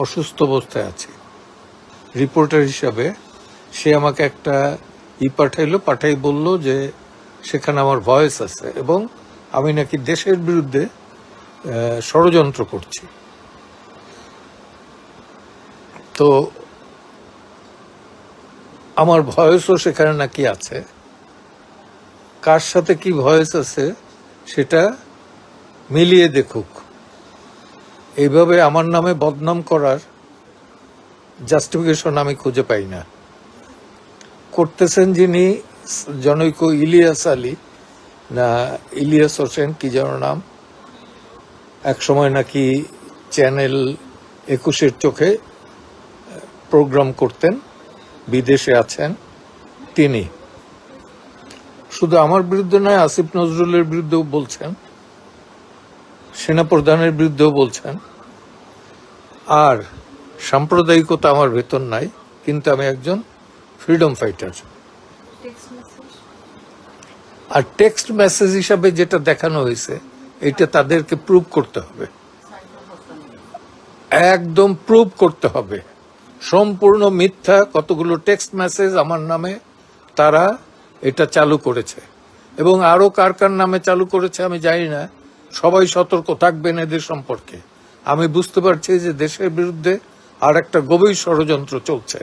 অসুস্থ অবস্থায় আছি, রিপোর্টার হিসাবে সে আমাকে একটা পাঠাই বলল যে সেখানে আমার ভয়েস আছে এবং আমি নাকি দেশের বিরুদ্ধে ষড়যন্ত্র করছি। তো আমার ভয়েসও সেখানে নাকি আছে, কার সাথে কি ভয়েস আছে সেটা মিলিয়ে দেখুক। এইভাবে আমার নামে বদনাম করার জাস্টিফিকেশন আমি খুঁজে পাই না। করতেছেন যিনি জনৈক ইলিয়াস আলী না ইলিয়াস হোসেন কি যেন নাম, একসময় নাকি চ্যানেল 21-এর চোখে প্রোগ্রাম করতেন, বিদেশে আছেন তিনি। শুধু আমার বিরুদ্ধে নয়, আসিফ নজরুলের বিরুদ্ধেও বলছেন, সেনাপ্রধানের বিরুদ্ধেও বলছেন। আর সাম্প্রদায়িকতা আমার ভেতর নাই, কিন্তু আমি একজন ফ্রিডম ফাইটার। আর টেক্সট মেসেজ হিসাবে যেটা দেখানো হয়েছে এটা তাদেরকে প্রুভ করতে হবে, একদম প্রুভ করতে হবে। সম্পূর্ণ মিথ্যা কতগুলো টেক্সট মেসেজ আমার নামে তারা এটা চালু করেছে, এবং আরো কার কার নামে চালু করেছে আমি জানি না। সবাই সতর্ক থাকবেন এদের সম্পর্কে। আমি বুঝতে পারছি যে দেশের বিরুদ্ধে আর একটা গভীর ষড়যন্ত্র চলছে।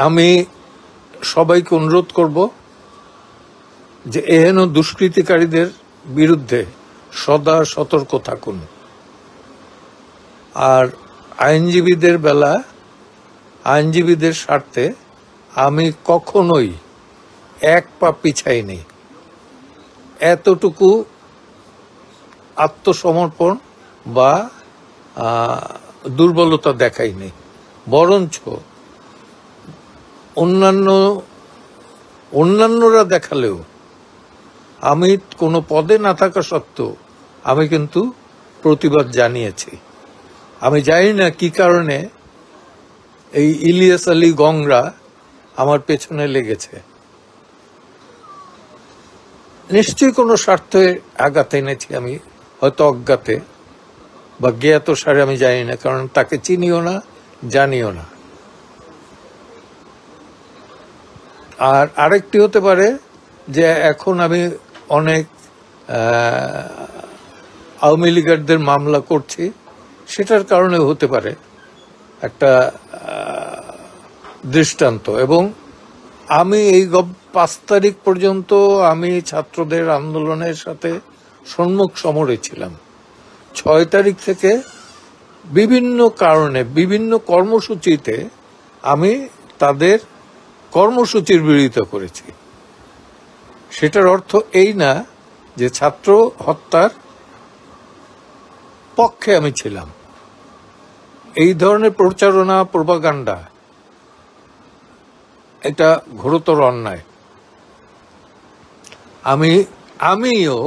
আমি সবাইকে অনুরোধ করব যে এহেন দুষ্কৃতিকারীদের বিরুদ্ধে সদা সতর্ক থাকুন। আর আইনজীবীদের স্বার্থে আমি কখনোই এক পা পিছাইনি, এতটুকু আত্মসমর্পণ বা দুর্বলতা দেখাইনি। বরঞ্চ অন্যান্যরা দেখালেও আমি কোনো পদে না থাকা সত্ত্বেও আমি কিন্তু প্রতিবাদ জানিয়েছি। আমি জানি না কি কারণে এই ইলিয়াস আলী গংরা আমার পেছনে লেগেছে। নিশ্চয়ই কোনো স্বার্থে আঘাত এনেছি আমি, হয়তো অজ্ঞাতে বা জ্ঞাত সারে, আমি জানি না, কারণ তাকে চিনিও না, জানিও না। আর আরেকটি হতে পারে যে এখন আমি অনেক আওয়ামী লীগারদের মামলা করছি, সেটার কারণে হতে পারে একটা দৃষ্টান্ত। এবং আমি এই 5 তারিখ পর্যন্ত আমি ছাত্রদের আন্দোলনের সাথে সম্মুখ সমরে ছিলাম। 6 তারিখ থেকে বিভিন্ন কারণে বিভিন্ন কর্মসূচিতে আমি তাদের কর্মসূচির বিরোধিতা করেছি। সেটার অর্থ এই না যে ছাত্র হত্যার পক্ষে আমি ছিলাম। এই ধরনের প্রচারণা, প্রোপাগান্ডা, এটা ঘোরতর অন্যায়। আমিও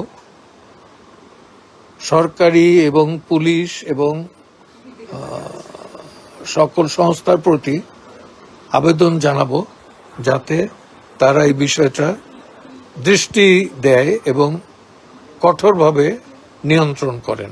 সরকারি এবং পুলিশ এবং সকল সংস্থার প্রতি আবেদন জানাবো যাতে তারা এই বিষয়টা দৃষ্টি দেয় এবং কঠোরভাবে নিয়ন্ত্রণ করেন।